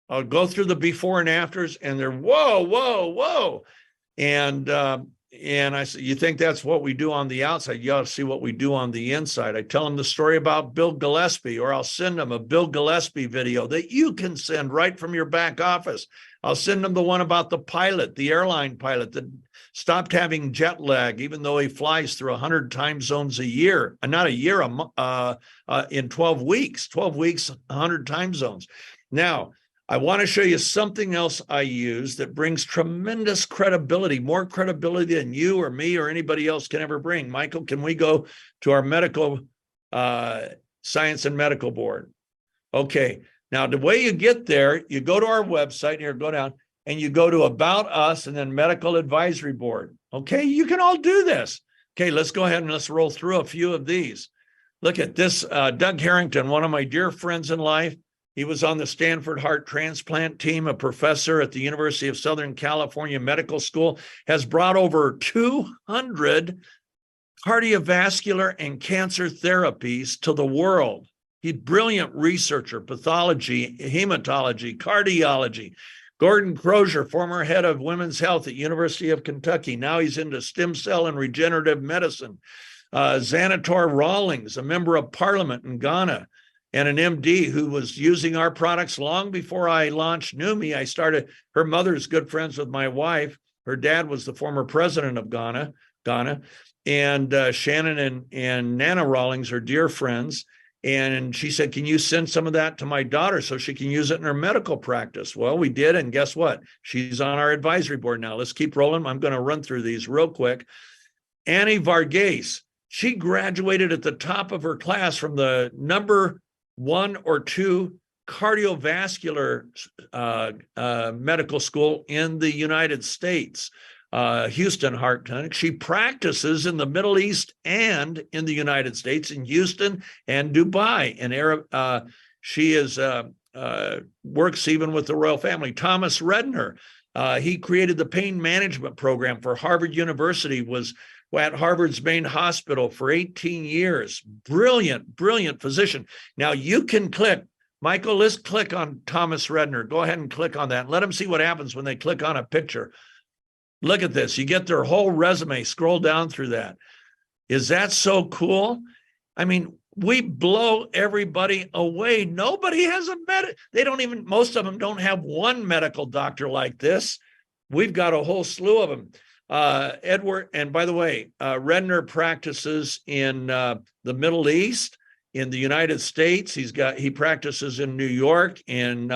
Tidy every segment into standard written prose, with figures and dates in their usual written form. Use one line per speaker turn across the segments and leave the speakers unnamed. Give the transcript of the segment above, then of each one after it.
I'll go through the before and afters, and they're whoa, whoa, whoa. And I said, you think that's what we do on the outside? You ought to see what we do on the inside. I tell them the story about Bill Gillespie, or I'll send them a Bill Gillespie video that you can send right from your back office. I'll send them the one about the pilot, the airline pilot that stopped having jet lag, even though he flies through 100 time zones a year, not a year, in 12 weeks, 100 time zones. Now, I want to show you something else I use that brings tremendous credibility, more credibility than you or me or anybody else can ever bring. Michael, can we go to our medical science and medical board? Okay. Now, the way you get there, you go to our website here, go down, and you go to About Us and then Medical Advisory Board. Okay. You can all do this. Okay. Let's go ahead and let's roll through a few of these. Look at this. Doug Harrington, one of my dear friends in life. He was on the Stanford Heart Transplant team, a professor at the University of Southern California Medical School, has brought over 200 cardiovascular and cancer therapies to the world. He's a brilliant researcher, pathology, hematology, cardiology. Gordon Crozier, former head of women's health at University of Kentucky. Now he's into stem cell and regenerative medicine. Xanator Rawlings, a member of parliament in Ghana, and an MD who was using our products long before I launched NUMMI. Her mother's good friends with my wife. Her dad was the former president of Ghana. And Shannon and Nana Rawlings are dear friends. And she said, can you send some of that to my daughter so she can use it in her medical practice? Well, we did. And guess what? She's on our advisory board now. Let's keep rolling. I'm going to run through these real quick. Annie Varghese, she graduated at the top of her class from the number 1 or 2 cardiovascular medical school in the United States, Houston Heart Clinic. She practices in the Middle East and in the United States, in Houston and Dubai. And she works even with the royal family. Thomas Redner, he created the pain management program for Harvard University, was at Harvard's main hospital for 18 years. Brilliant, brilliant physician. Now you can click, Michael, let's click on Thomas Redner. Go ahead and click on that. And let them see what happens when they click on a picture. Look at this. You get their whole resume. Scroll down through that. Is that so cool? I mean, we blow everybody away. Nobody has most of them don't have one medical doctor like this. We've got a whole slew of them. Edward, and by the way, Redner practices in the Middle East, in the United States. He practices in New York, in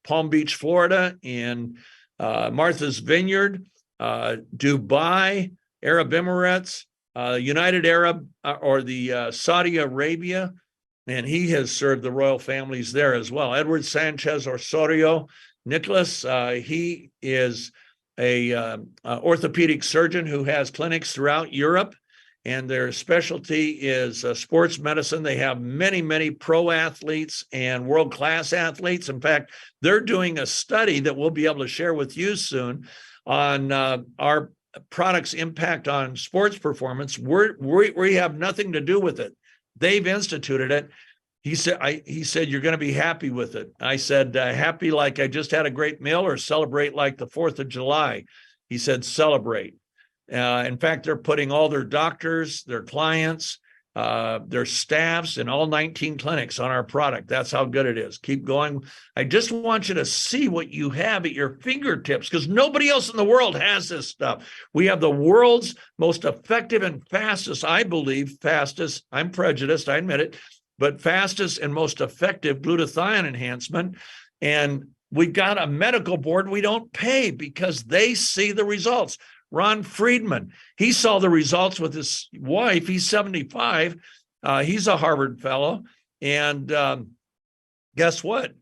Palm Beach, Florida, in Martha's Vineyard, Dubai, Arab Emirates, United Arab or the Saudi Arabia, and he has served the royal families there as well. Edward Sanchez Osorio, Nicholas, he is a orthopedic surgeon who has clinics throughout Europe, and their specialty is sports medicine. They have many, many pro athletes and world-class athletes. In fact, they're doing a study that we'll be able to share with you soon on our product's impact on sports performance. We have nothing to do with it. They've instituted it. He said, you're going to be happy with it. I said, happy like I just had a great meal, or celebrate like the 4th of July? He said, celebrate. In fact, they're putting all their doctors, their clients, their staffs in all 19 clinics on our product. That's how good it is. Keep going. I just want you to see what you have at your fingertips, because nobody else in the world has this stuff. We have the world's most effective and fastest, I believe, I'm prejudiced, I admit it, but fastest and most effective glutathione enhancement. And we've got a medical board we don't pay because they see the results. Ron Friedman, he saw the results with his wife. He's 75. He's a Harvard fellow. And guess what?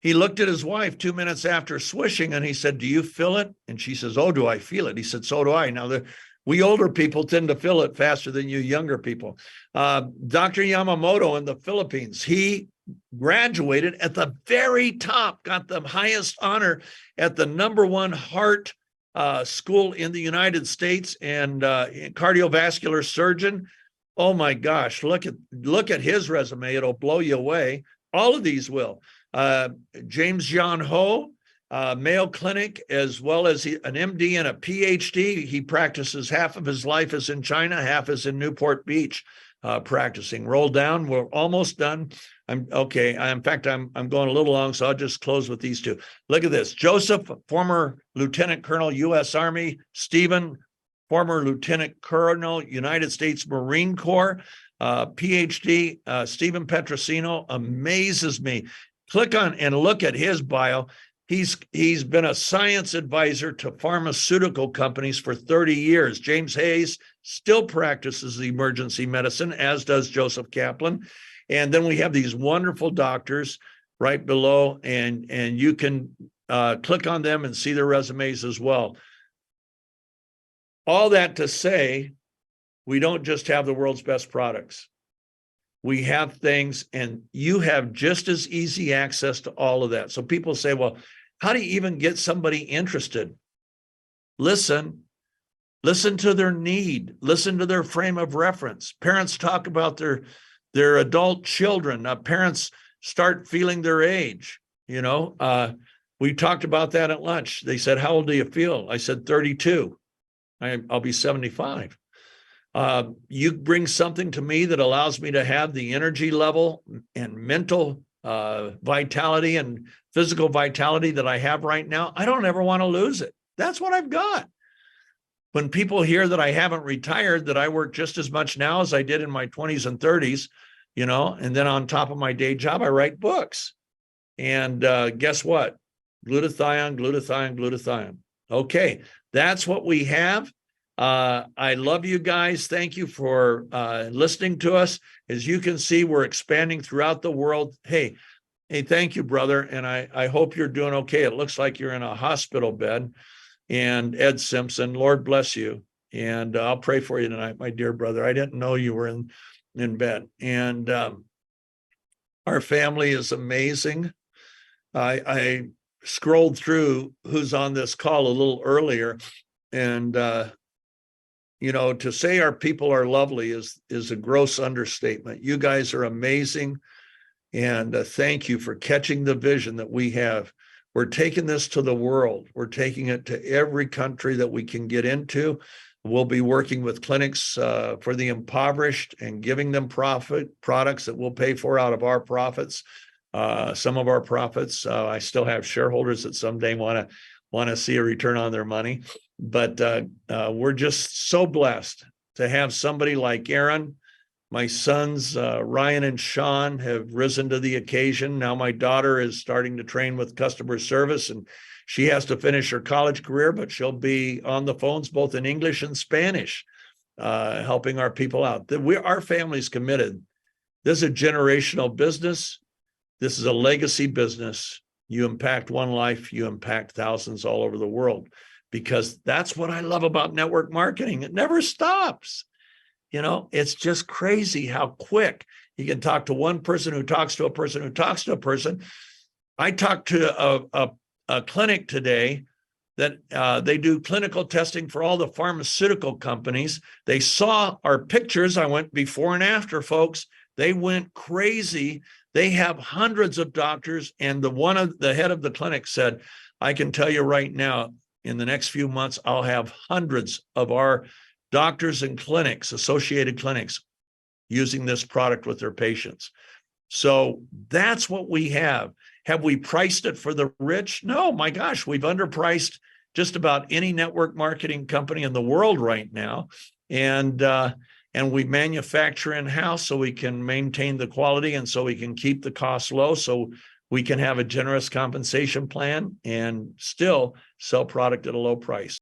He looked at his wife 2 minutes after swishing, and he said, do you feel it? And she says, oh, do I feel it? He said, so do I. Now, we older people tend to feel it faster than you younger people. Dr. Yamamoto in the Philippines, he graduated at the very top, got the highest honor at the #1 heart school in the United States, and cardiovascular surgeon. Oh my gosh, look at his resume. It'll blow you away. All of these will. James John Ho, Mayo Clinic, as well as an MD and a PhD. He practices, half of his life is in China, half is in Newport Beach, practicing. Roll down. We're almost done. I'm okay. In fact, I'm going a little long, so I'll just close with these two. Look at this. Joseph, former Lieutenant Colonel, U.S. Army. Stephen, former Lieutenant Colonel, United States Marine Corps. PhD, Stephen Petrosino, amazes me. Click on and look at his bio. He's been a science advisor to pharmaceutical companies for 30 years. James Hayes still practices emergency medicine, as does Joseph Kaplan. And then we have these wonderful doctors right below, and you can click on them and see their resumes as well. All that to say, we don't just have the world's best products. We have things, and you have just as easy access to all of that. So people say, well, how do you even get somebody interested? Listen to their need, listen to their frame of reference. Parents talk about their adult children. Parents start feeling their age. We talked about that at lunch. They said, how old do you feel? I said, 32. I'll be 75. You bring something to me that allows me to have the energy level and mental vitality and physical vitality that I have right now. I don't ever want to lose it. That's what I've got. When people hear that I haven't retired, that I work just as much now as I did in my 20s and 30s, and then on top of my day job, I write books. And guess what? Glutathione. Okay, that's what we have. I love you guys. Thank you for listening to us. As you can see, we're expanding throughout the world. Hey, thank you, brother. And I hope you're doing okay. It looks like you're in a hospital bed. And Ed Simpson, Lord bless you. And I'll pray for you tonight, my dear brother. I didn't know you were in bed. And our family is amazing. I scrolled through who's on this call a little earlier, and to say our people are lovely is a gross understatement. You guys are amazing, and thank you for catching the vision that we have. We're taking this to the world. We're taking it to every country that we can get into. We'll be working with clinics for the impoverished and giving them products that we'll pay for out of our profits. Some of our profits. I still have shareholders that someday want to see a return on their money. But we're just so blessed to have somebody like Aaron. My sons, Ryan and Sean, have risen to the occasion. Now my daughter is starting to train with customer service, and she has to finish her college career, but she'll be on the phones both in English and Spanish, helping our people out. Our family's committed. This is a generational business. This is a legacy business. You impact one life, you impact thousands all over the world, because that's what I love about network marketing. It never stops. It's just crazy how quick you can talk to one person who talks to a person who talks to a person. I talked to a clinic today that they do clinical testing for all the pharmaceutical companies. They saw our pictures. I went before and after, folks. They went crazy. They have hundreds of doctors, and the head of the clinic said, I can tell you right now, in the next few months, I'll have hundreds of our doctors and clinics, associated clinics, using this product with their patients. So that's what we have. Have we priced it for the rich? No, my gosh, we've underpriced just about any network marketing company in the world right now. And we manufacture in-house so we can maintain the quality and so we can keep the costs low, so we can have a generous compensation plan and still sell product at a low price.